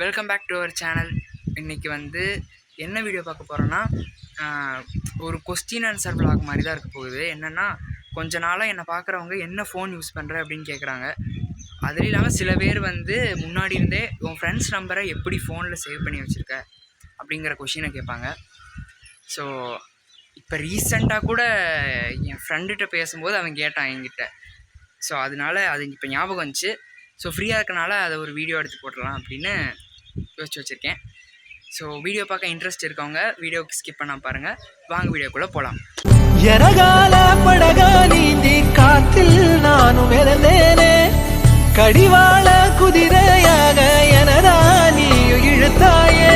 Welcome back to our channel. இன்றைக்கி வந்து என்ன வீடியோ பார்க்க போகிறோன்னா, ஒரு கொஸ்டின் ஆன்சர் விளாக் மாதிரி தான் இருக்க போகுது. என்னென்னா, கொஞ்ச நாளாக என்னை பார்க்குறவங்க என்ன ஃபோன் யூஸ் பண்ணுற அப்படின்னு கேட்குறாங்க. அதுவும் இல்லாமல் சில பேர் வந்து முன்னாடி இருந்தே உன் ஃப்ரெண்ட்ஸ் நம்பரை எப்படி ஃபோனில் சேவ் பண்ணி வச்சுருக்க அப்படிங்கிற கொஷினை கேட்பாங்க. ஸோ இப்போ ரீசெண்டாக கூட என் ஃப்ரெண்டுகிட்ட பேசும்போது அவன் கேட்டான் என்கிட்ட. ஸோ அதனால அது இப்போ ஞாபகம் வந்துச்சு. ஸோ ஃப்ரீயாக இருக்கனால அதை ஒரு வீடியோ எடுத்து போட்டுடலாம் அப்படின்னு யோசிச்சு வச்சுருக்கேன். ஸோ வீடியோ பார்க்க இன்ட்ரெஸ்ட் இருக்கவங்க வீடியோக்கு ஸ்கிப் பண்ணால் பாருங்கள். வாங்க வீடியோக்குள்ளே போகலாம். எரகால படகா நீந்தி காத்தில் நானும் இழந்தேனே, கடிவாள குதிரையாக எனதா நீயும் இழுத்தாயே,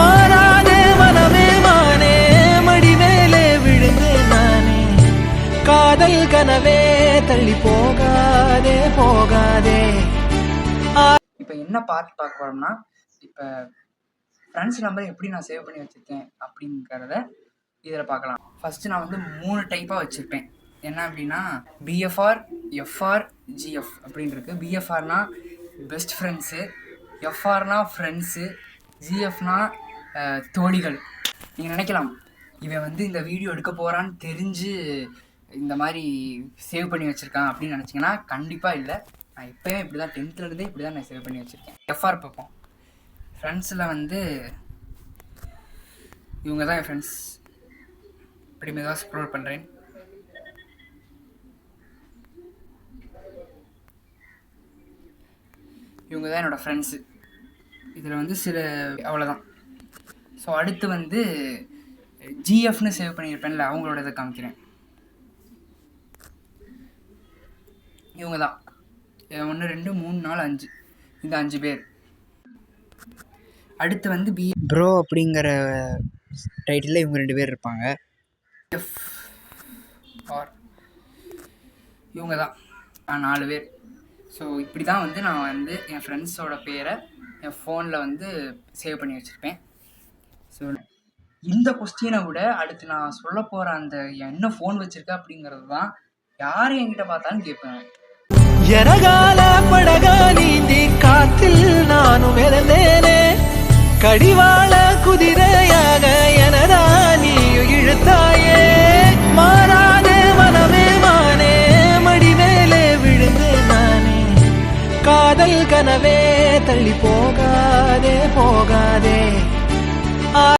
மாறாதே மனமே மானே மடி மேலே விழுந்தேன் நானே, காதல் கனவே தள்ளி போகாதே போகாதே. இப்போ என்ன பார்க்க போகிறோம்னா, இப்போ ஃப்ரெண்ட்ஸ் நம்பர் எப்படி நான் சேவ் பண்ணி வச்சுருக்கேன் அப்படிங்கிறத இதில் பார்க்கலாம். ஃபஸ்ட்டு நான் வந்து 3 டைப்பாக வச்சுருப்பேன். என்ன அப்படின்னா, பிஎஃப்ஆர், எஃப்ஆர், ஜிஎஃப் அப்படின்னு இருக்குது. பிஎஃப்ஆர்னா பெஸ்ட் ஃப்ரெண்ட்ஸு, எஃப்ஆர்னா ஃப்ரெண்ட்ஸு, ஜிஎஃப்னா தோழிகள். நீங்கள் நினைக்கலாம், இவன் வந்து இந்த வீடியோ எடுக்க போகிறான்னு தெரிஞ்சு இந்த மாதிரி சேவ் பண்ணி வச்சுருக்கான் அப்படின்னு நினச்சிங்கன்னா கண்டிப்பாக இல்லை. நான் இப்போயும் இப்படி தான் 10th இப்படி தான் நான் சேவ் பண்ணி வச்சுருக்கேன். எஃப்ஆர் பார்ப்போம். ஃப்ரெண்ட்ஸில் வந்து இவங்க தான் என் ஃப்ரெண்ட்ஸ். இப்படி மெதுவாக ஸ்க்ரோல் பண்ணுறேன். இவங்க தான் என்னோடய ஃப்ரெண்ட்ஸு. இதில் வந்து சில அவ்வளோதான். ஸோ அடுத்து வந்து ஜிஎஃப்னு சேவ் பண்ணியிருப்பேன்ல, அவங்களோட இதை காமிக்கிறேன். இவங்க தான் 1 2 3 4 5 இந்த 5 பேர். அடுத்து வந்து ப்ரோ அப்படிங்கிற டைட்டிலில் இவங்க 2 பேர் இருப்பாங்க. எஃப்ஆர் இவங்க தான் 4 பேர். ஸோ இப்படி தான் வந்து நான் வந்து என் ஃப்ரெண்ட்ஸோட பேரை என் ஃபோனில் வந்து சேவ் பண்ணி வச்சுருப்பேன். ஸோ இந்த கொஸ்டினை விட அடுத்து நான் சொல்ல போகிற அந்த என்ன ஃபோன் வச்சுருக்க அப்படிங்கிறது தான் யார் என்கிட்ட பார்த்தாலும் கேட்பேன். எரகால படகா நீந்தி காத்தில் நானும் இழந்தேனே, கடிவாள குதிரையாக எனதா நீயும் இழுத்த